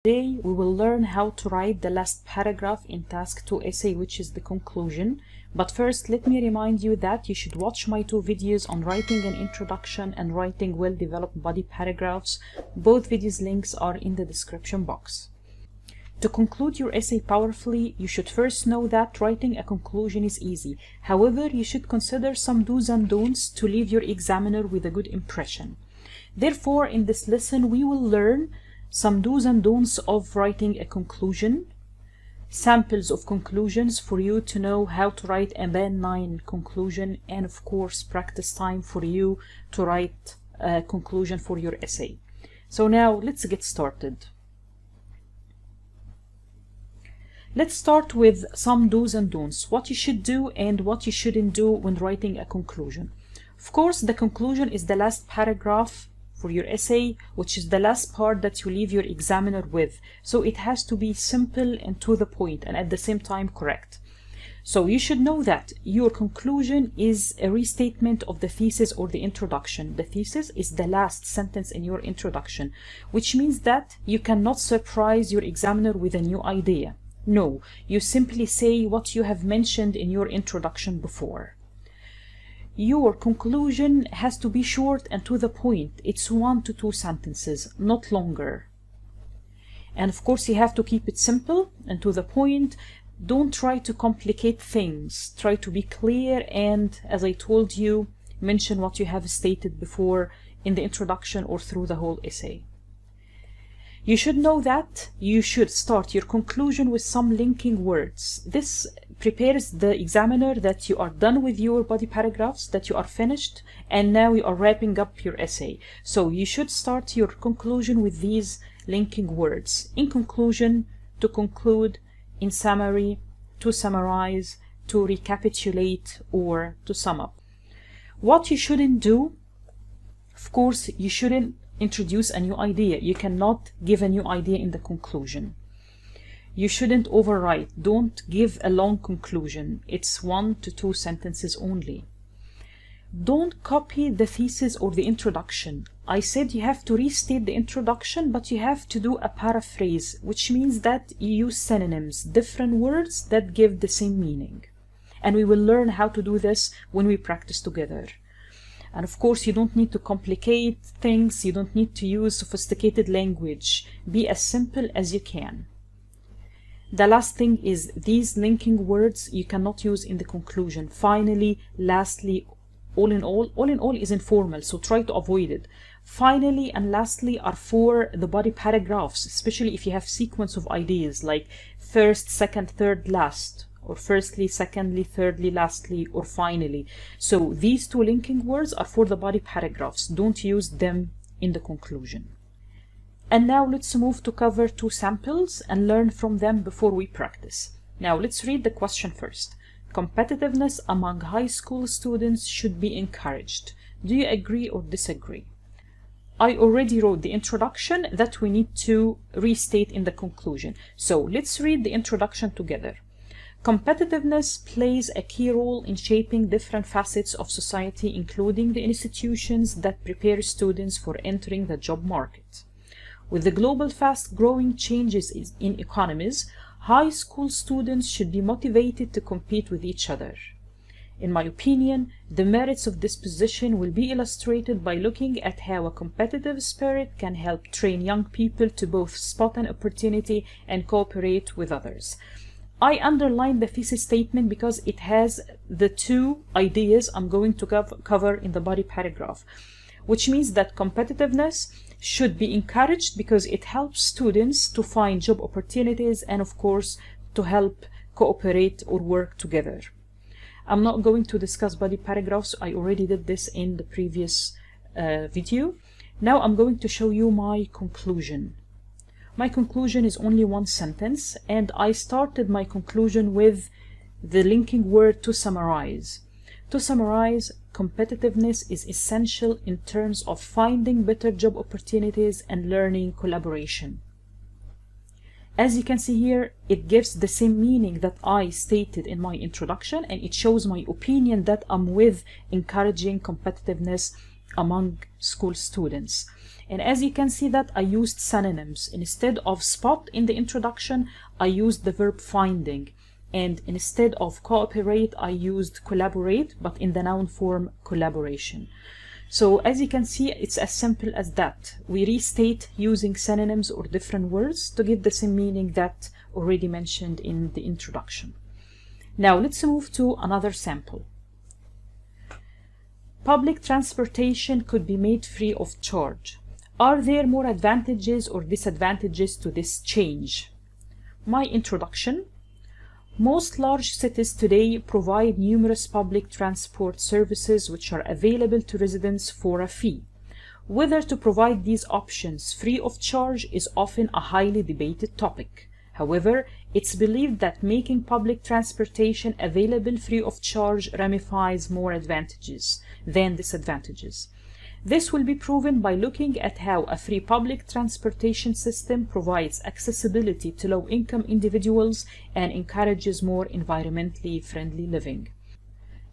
Today we will learn how to write the last paragraph in task 2 essay, which is the conclusion. But first, let me remind you that you should watch my 2 videos on writing an introduction and writing well-developed body paragraphs. Both videos' links are in the description box. To conclude your essay powerfully, you should first know that writing a conclusion is easy. However, you should consider some do's and don'ts to leave your examiner with a good impression. Therefore, in this lesson, we will learn some do's and don'ts of writing a conclusion, samples of conclusions for you to know how to write a band 9 conclusion, and of course practice time for you to write a conclusion for your essay. So now let's get started. Let's start with some do's and don'ts, what you should do and what you shouldn't do when writing a conclusion. Of course, the conclusion is the last paragraph for your essay, which is the last part that you leave your examiner with. So it has to be simple and to the point and at the same time correct. So you should know that your conclusion is a restatement of the thesis or the introduction. The thesis is the last sentence in your introduction, which means that you cannot surprise your examiner with a new idea. No, you simply say what you have mentioned in your introduction before. Your conclusion has to be short and to the point. It's 1 to 2 sentences, not longer. And of course, you have to keep it simple and to the point. Don't try to complicate things. Try to be clear and, as I told you, mention what you have stated before in the introduction or through the whole essay. You should know that you should start your conclusion with some linking words. This prepares the examiner that you are done with your body paragraphs, that you are finished, and now you are wrapping up your essay. So you should start your conclusion with these linking words. In conclusion, to conclude, in summary, to summarize, to recapitulate, or to sum up. What you shouldn't do, of course, you shouldn't introduce a new idea. You cannot give a new idea in the conclusion. You shouldn't overwrite. Don't give a long conclusion. It's 1 to 2 sentences only. Don't copy the thesis or the introduction. I said you have to restate the introduction, but you have to do a paraphrase, which means that you use synonyms, different words that give the same meaning. And we will learn how to do this when we practice together. And of course, you don't need to complicate things. You don't need to use sophisticated language. Be as simple as you can. The last thing is these linking words you cannot use in the conclusion. Finally, lastly, all in all is informal, so try to avoid it. Finally and lastly are for the body paragraphs, especially if you have sequence of ideas like first, second, third, last, or firstly, secondly, thirdly, lastly, or finally. So these 2 linking words are for the body paragraphs. Don't use them in the conclusion. And now let's move to cover 2 samples and learn from them before we practice. Now let's read the question first. Competitiveness among high school students should be encouraged. Do you agree or disagree? I already wrote the introduction that we need to restate in the conclusion. So let's read the introduction together. Competitiveness plays a key role in shaping different facets of society, including the institutions that prepare students for entering the job market. With the global fast-growing changes in economies, high school students should be motivated to compete with each other. In my opinion, the merits of this position will be illustrated by looking at how a competitive spirit can help train young people to both spot an opportunity and cooperate with others. I underlined the thesis statement because it has the 2 ideas I'm going to cover in the body paragraph, which means that competitiveness should be encouraged because it helps students to find job opportunities and of course to help cooperate or work together. I'm not going to discuss body paragraphs. I already did this in the previous video. Now I'm going to show you my conclusion. My conclusion is only 1 sentence, and I started my conclusion with the linking word to summarize. To summarize, competitiveness is essential in terms of finding better job opportunities and learning collaboration. As you can see here, it gives the same meaning that I stated in my introduction, and it shows my opinion that I'm with encouraging competitiveness among school students. And as you can see that I used synonyms. Instead of spot in the introduction, I used the verb finding. And instead of cooperate, I used collaborate, but in the noun form, collaboration. So as you can see, it's as simple as that. We restate using synonyms or different words to give the same meaning that already mentioned in the introduction. Now let's move to another sample. Public transportation could be made free of charge. Are there more advantages or disadvantages to this change? My introduction. Most large cities today provide numerous public transport services which are available to residents for a fee. Whether to provide these options free of charge is often a highly debated topic. However, it's believed that making public transportation available free of charge ramifies more advantages than disadvantages. This will be proven by looking at how a free public transportation system provides accessibility to low-income individuals and encourages more environmentally friendly living.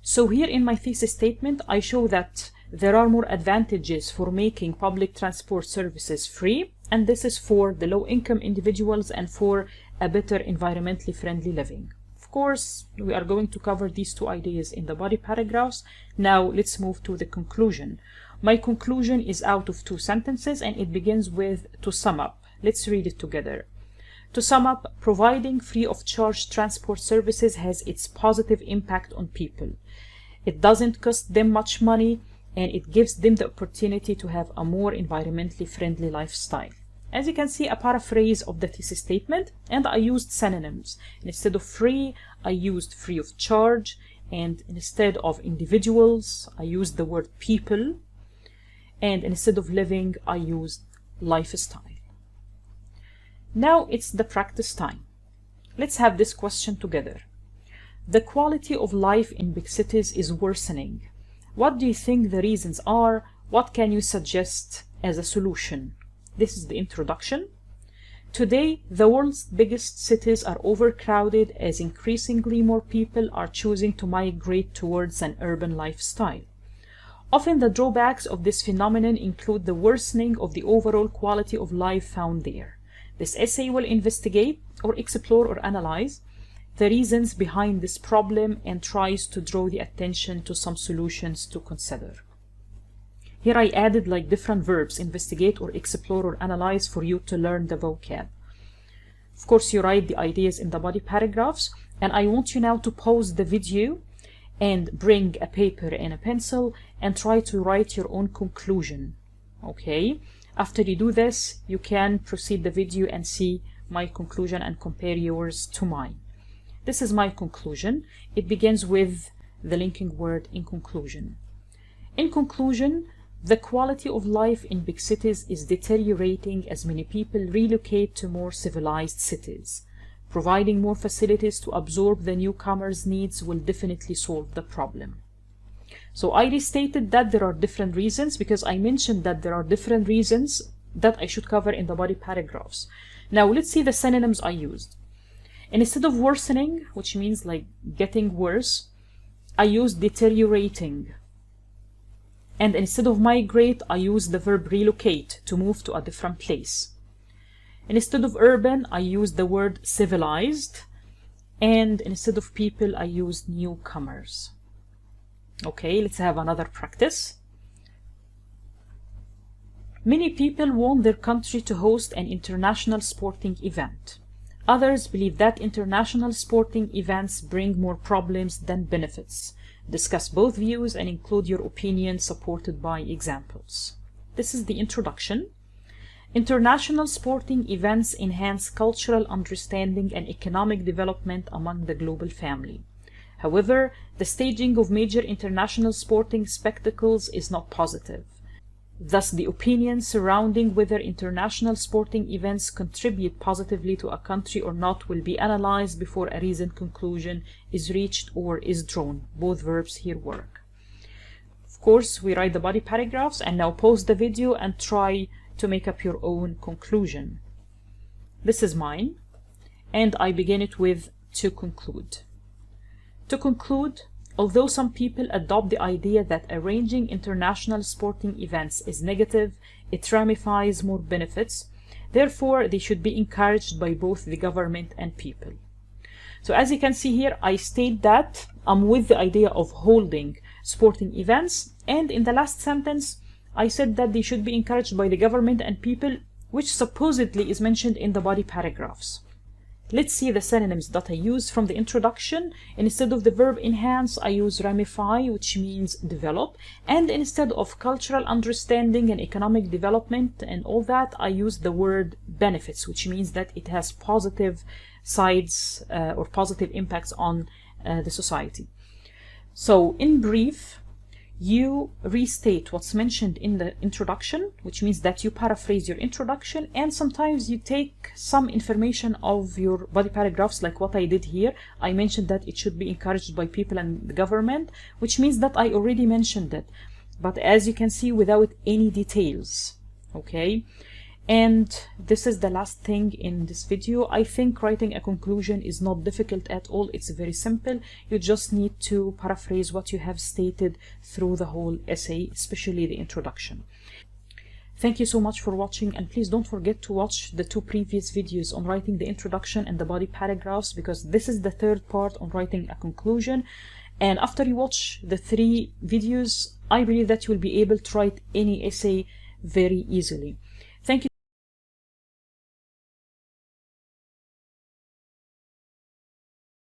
So here in my thesis statement, I show that there are more advantages for making public transport services free, and this is for the low-income individuals and for a better environmentally friendly living. Of course, we are going to cover these two ideas in the body paragraphs. Now let's move to the conclusion. My conclusion is out of 2 sentences and it begins with "to sum up." Let's read it together. To sum up, providing free of charge transport services has its positive impact on people. It doesn't cost them much money and it gives them the opportunity to have a more environmentally friendly lifestyle. As you can see, a paraphrase of the thesis statement, and I used synonyms. Instead of free, I used free of charge, and instead of individuals, I used the word people. And instead of living, I used lifestyle. Now it's the practice time. Let's have this question together. The quality of life in big cities is worsening. What do you think the reasons are? What can you suggest as a solution? This is the introduction. Today, the world's biggest cities are overcrowded as increasingly more people are choosing to migrate towards an urban lifestyle. Often the drawbacks of this phenomenon include the worsening of the overall quality of life found there. This essay will investigate or explore or analyze the reasons behind this problem and tries to draw the attention to some solutions to consider. Here I added like different verbs, investigate or explore or analyze, for you to learn the vocab. Of course, you write the ideas in the body paragraphs, and I want you now to pause the video and bring a paper and a pencil and try to write your own conclusion. Okay? After you do this, you can proceed the video and see my conclusion and compare yours to mine. This is my conclusion. It begins with the linking word "in conclusion." In conclusion, the quality of life in big cities is deteriorating as many people relocate to more civilized cities. Providing more facilities to absorb the newcomers' needs will definitely solve the problem. So I restated that there are different reasons because I mentioned that there are different reasons that I should cover in the body paragraphs. Now let's see the synonyms I used. And instead of worsening, which means like getting worse, I used deteriorating. And instead of migrate, I used the verb relocate, to move to a different place. Instead of urban, I used the word civilized. And instead of people, I used newcomers. Okay, let's have another practice. Many people want their country to host an international sporting event. Others believe that international sporting events bring more problems than benefits. Discuss both views and include your opinion supported by examples. This is the introduction. International sporting events enhance cultural understanding and economic development among the global family. However, the staging of major international sporting spectacles is not positive. Thus, the opinion surrounding whether international sporting events contribute positively to a country or not will be analyzed before a reasoned conclusion is reached or is drawn. Both verbs here work. Of course, we write the body paragraphs, and now pause the video and try to make up your own conclusion. This is mine, and I begin it with "to conclude." To conclude, Although some people adopt the idea that arranging international sporting events is negative, it ramifies more benefits. Therefore, they should be encouraged by both the government and people. So as you can see here, I state that I'm with the idea of holding sporting events, and in the last sentence, I said that they should be encouraged by the government and people, which supposedly is mentioned in the body paragraphs. Let's see the synonyms that I use from the introduction. Instead of the verb enhance, I use ramify, which means develop. And instead of cultural understanding and economic development and all that, I use the word benefits, which means that it has positive sides or positive impacts on the society. So in brief, you restate what's mentioned in the introduction, which means that you paraphrase your introduction, and sometimes you take some information of your body paragraphs, like what I did here. I mentioned that it should be encouraged by people and the government, which means that I already mentioned it, but as you can see, without any details. Okay, and this is the last thing in this video. I think writing a conclusion is not difficult at all. It's very simple. You just need to paraphrase what you have stated through the whole essay, especially the introduction. Thank you so much for watching, and please don't forget to watch the 2 previous videos on writing the introduction and the body paragraphs, because this is the 3rd part on writing a conclusion. And after you watch the 3 videos, I believe that you will be able to write any essay very easily.